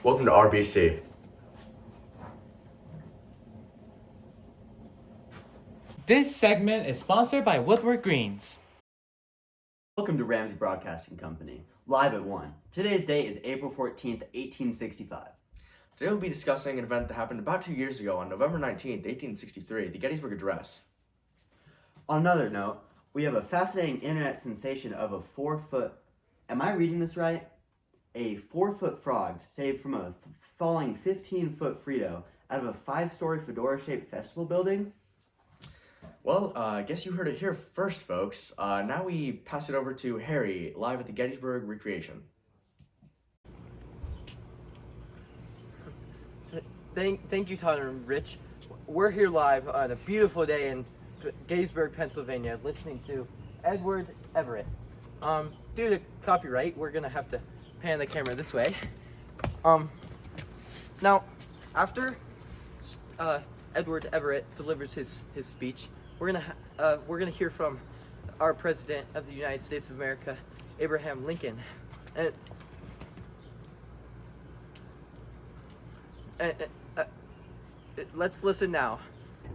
Welcome to RBC. This segment is sponsored by Woodward Greens. Welcome to Ramsay Broadcasting Company, live at 1. Today's date is April 14th, 1865. Today we'll be discussing an event that happened about 2 years ago on November 19th, 1863, the Gettysburg Address. On another note, we have a fascinating internet sensation of a 4-foot, am I reading this right? A 4-foot frog saved from a falling 15-foot Frito out of a 5-story fedora-shaped festival building? Well, I guess you heard it here first, folks. Now we pass it over to Harry, live at the Gettysburg Recreation. Thank you, Todd and Rich. We're here live on a beautiful day in Gettysburg, Pennsylvania, listening to Edward Everett. Due to copyright, we're gonna have to pan the camera this way. Now, after Edward Everett delivers his speech, we're gonna hear from our President of the United States of America, Abraham Lincoln. Let's listen now.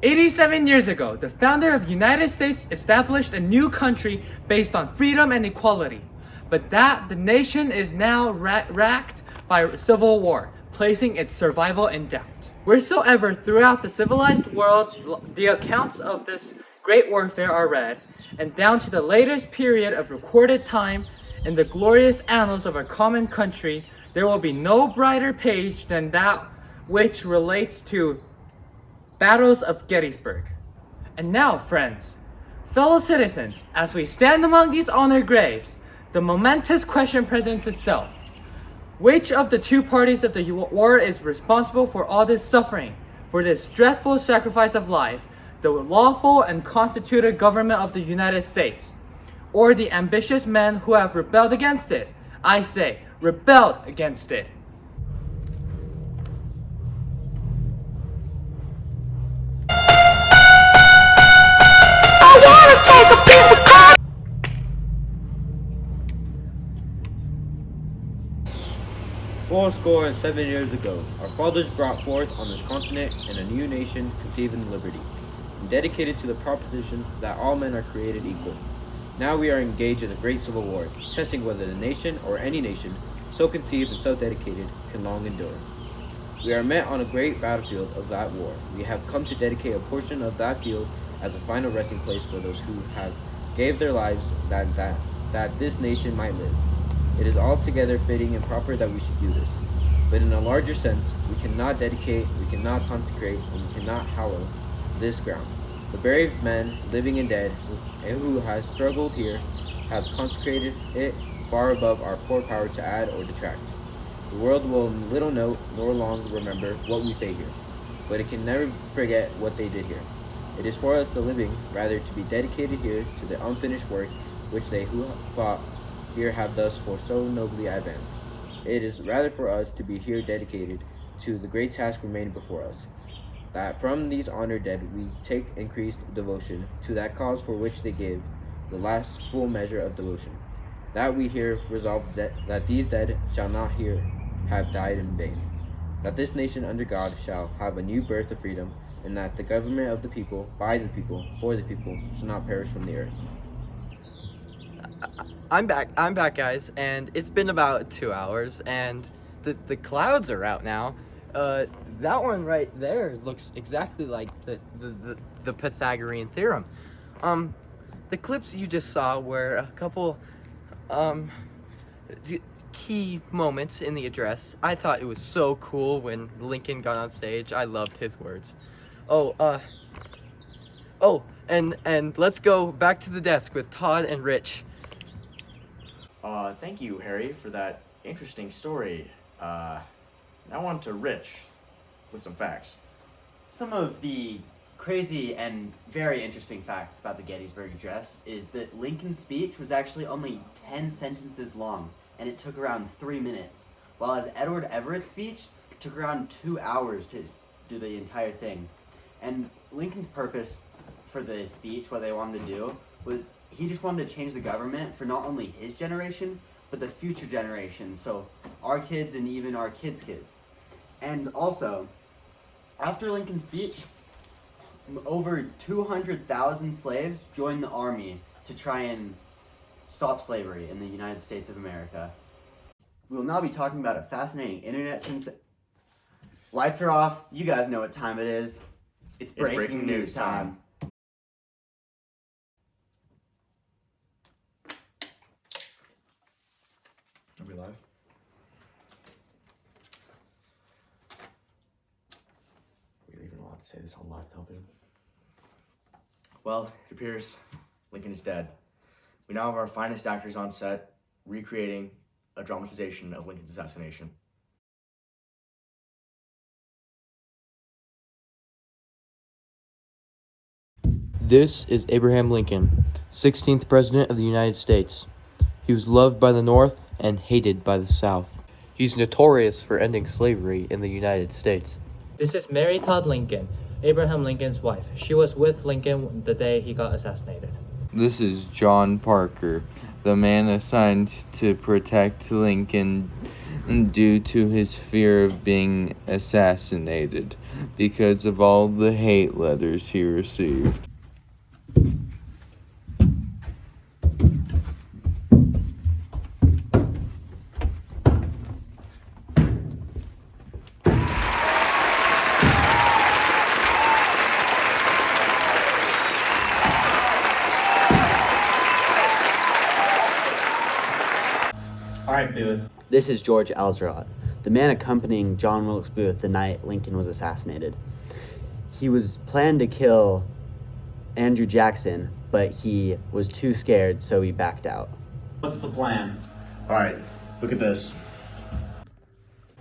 87 years ago, the founder of the United States established a new country based on freedom and equality. But the nation is now racked by civil war, placing its survival in doubt. Wheresoever throughout the civilized world the accounts of this great warfare are read, and down to the latest period of recorded time in the glorious annals of our common country, there will be no brighter page than that which relates to battles of Gettysburg. And now, friends, fellow citizens, as we stand among these honored graves, the momentous question presents itself. Which of the two parties of the war is responsible for all this suffering, for this dreadful sacrifice of life, the lawful and constituted government of the United States, or the ambitious men who have rebelled against it? I say, rebelled against it. Fourscore and 7 years ago, our fathers brought forth on this continent and a new nation conceived in liberty, and dedicated to the proposition that all men are created equal. Now we are engaged in a great civil war, testing whether the nation or any nation so conceived and so dedicated can long endure. We are met on a great battlefield of that war. We have come to dedicate a portion of that field as a final resting place for those who have gave their lives that this nation might live. It is altogether fitting and proper that we should do this. But in a larger sense, we cannot dedicate, we cannot consecrate, and we cannot hallow this ground. The brave men, living and dead, who has struggled here, have consecrated it far above our poor power to add or detract. The world will little note nor long remember what we say here, but it can never forget what they did here. It is for us, the living, rather to be dedicated here to the unfinished work which they who fought here have thus for so nobly advanced. It is rather for us to be here dedicated to the great task remaining before us, that from these honored dead we take increased devotion to that cause for which they give the last full measure of devotion, that we here resolve that these dead shall not here have died in vain, that this nation under God shall have a new birth of freedom, and that the government of the people, by the people, for the people, shall not perish from the earth. I'm back, guys, and it's been about 2 hours, and the clouds are out now. That one right there looks exactly like the Pythagorean theorem. The clips you just saw were a couple key moments in the address. I thought it was so cool when Lincoln got on stage. I loved his words. And let's go back to the desk with Todd and Rich. Thank you, Harry, for that interesting story. Now on to Rich with some facts. Some of the crazy and very interesting facts about the Gettysburg Address is that Lincoln's speech was actually only 10 sentences long, and it took around 3 minutes, while as Edward Everett's speech took around 2 hours to do the entire thing. And Lincoln's purpose for the speech, what they wanted to do, was he just wanted to change the government for not only his generation, but the future generation, so our kids and even our kids' kids. And also, after Lincoln's speech, over 200,000 slaves joined the army to try and stop slavery in the United States of America. We will now be talking about a fascinating internet Lights are off. You guys know what time it is. It's breaking news time. Are we live? We're even allowed to say this on live television. Well, it appears Lincoln is dead. We now have our finest actors on set recreating a dramatization of Lincoln's assassination. This is Abraham Lincoln, 16th President of the United States. He was loved by the North and hated by the South. He's notorious for ending slavery in the United States. This is Mary Todd Lincoln, Abraham Lincoln's wife. She was with Lincoln the day he got assassinated. This is John Parker, the man assigned to protect Lincoln due to his fear of being assassinated because of all the hate letters he received. All right, Booth. This is George Elzerot, the man accompanying John Wilkes Booth the night Lincoln was assassinated. He was planned to kill Andrew Jackson, but he was too scared, so he backed out. What's the plan? All right, look at this.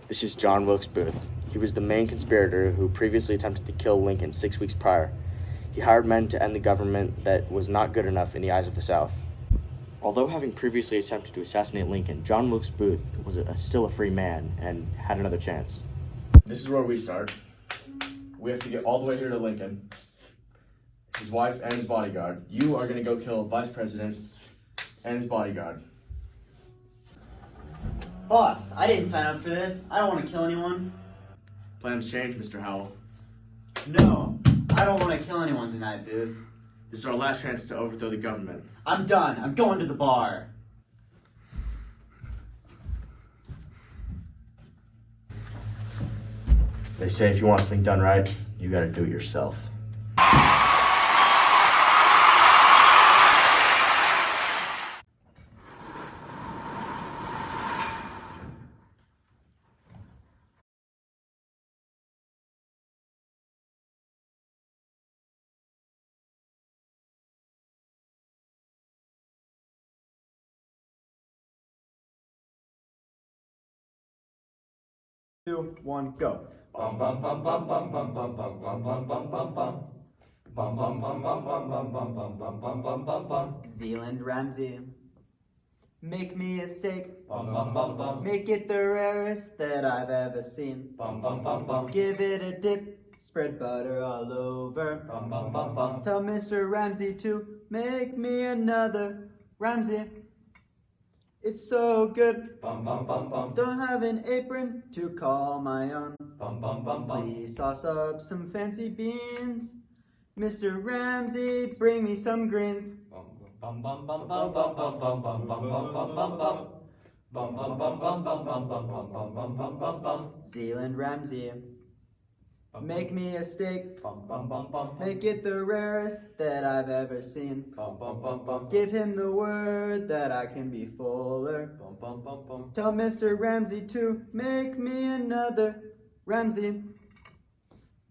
This is John Wilkes Booth. He was the main conspirator who previously attempted to kill Lincoln 6 weeks prior. He hired men to end the government that was not good enough in the eyes of the South. Although having previously attempted to assassinate Lincoln, John Wilkes Booth was still a free man and had another chance. This is where we start. We have to get all the way here to Lincoln, his wife and his bodyguard. You are going to go kill Vice President and his bodyguard. Boss, I didn't sign up for this. I don't want to kill anyone. Plans change, Mr. Howell. No, I don't want to kill anyone tonight, Booth. This is our last chance to overthrow the government. I'm done. I'm going to the bar. They say if you want something done right, you gotta do it yourself. Two, one, go. Zealand Ramsay, make me a steak. Make it the rarest that I've ever seen. Give it a dip, spread butter all over. Tell Mr. Ramsay to make me another. Ramsay, it's so good. Don't have an apron to call my own. Please sauce up some fancy beans. Mr. Ramsay, bring me some greens. Zealand Ramsay, make me a steak. Make it the rarest that I've ever seen. Give him the word that I can be fuller. Tell Mr. Ramsay to make me another. Ramsay,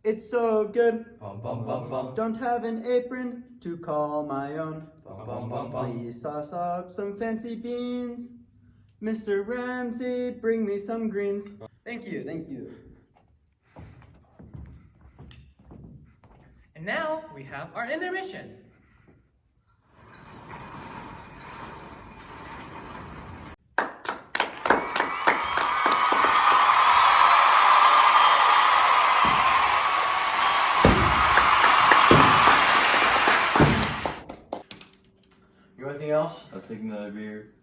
it's so good. Don't have an apron to call my own. Please sauce up some fancy beans. Mr. Ramsay, bring me some greens. Thank you, thank you. And now we have our intermission. You want anything else? I'll take another beer.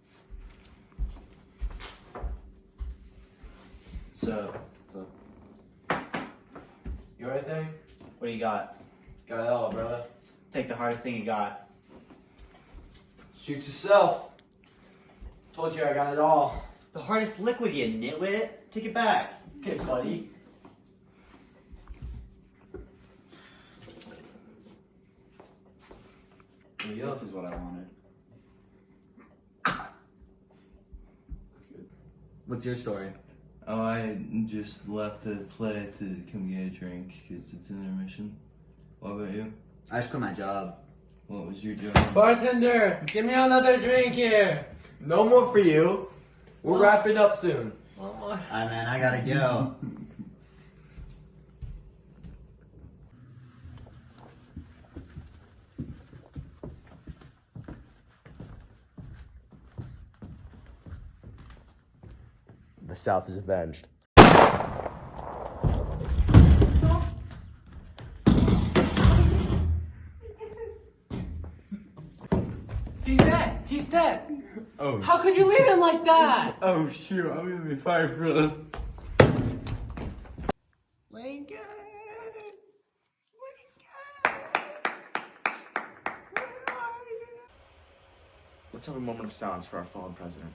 So, You got anything? What do you got? Got it all, brother. Take the hardest thing you got. Shoot yourself. Told you I got it all. The hardest liquid, you nitwit. Take it back. Okay, buddy. There you go. This is what I wanted. What's your story? Oh, I just left to play to come get a drink because it's an intermission. What about you? I just quit my job. What was your job? Bartender, give me another drink here. No more for you. We're wrapping up soon. One more. Alright, man, I gotta go. The South is avenged. He's dead. He's dead. Oh, How could you leave him like that? oh shoot, I'm gonna be fired for this. Lincoln. Let's have a moment of silence for our fallen president.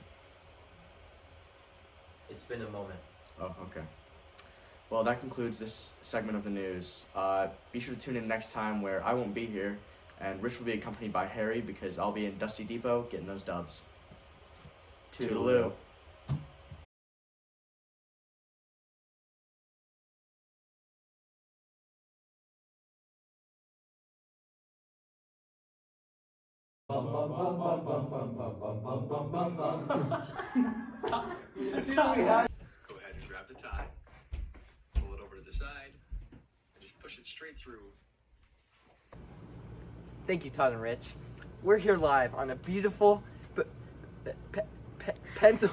It's been a moment. Oh, okay. Well, that concludes this segment of the news. Be sure to tune in next time where I won't be here, and Rich will be accompanied by Harry because I'll be in Dusty Depot getting those dubs. Toodaloo. Go ahead and grab the tie, pull it over to the side, and just push it straight through. Thank you, Todd and Rich. We're here live on a beautiful pencil.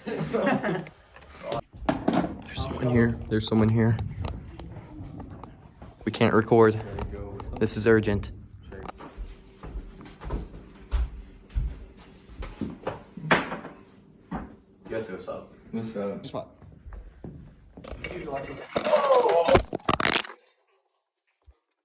There's someone here. There's someone here. We can't record. This is urgent. You guys know what's up. What's up? Here's watching.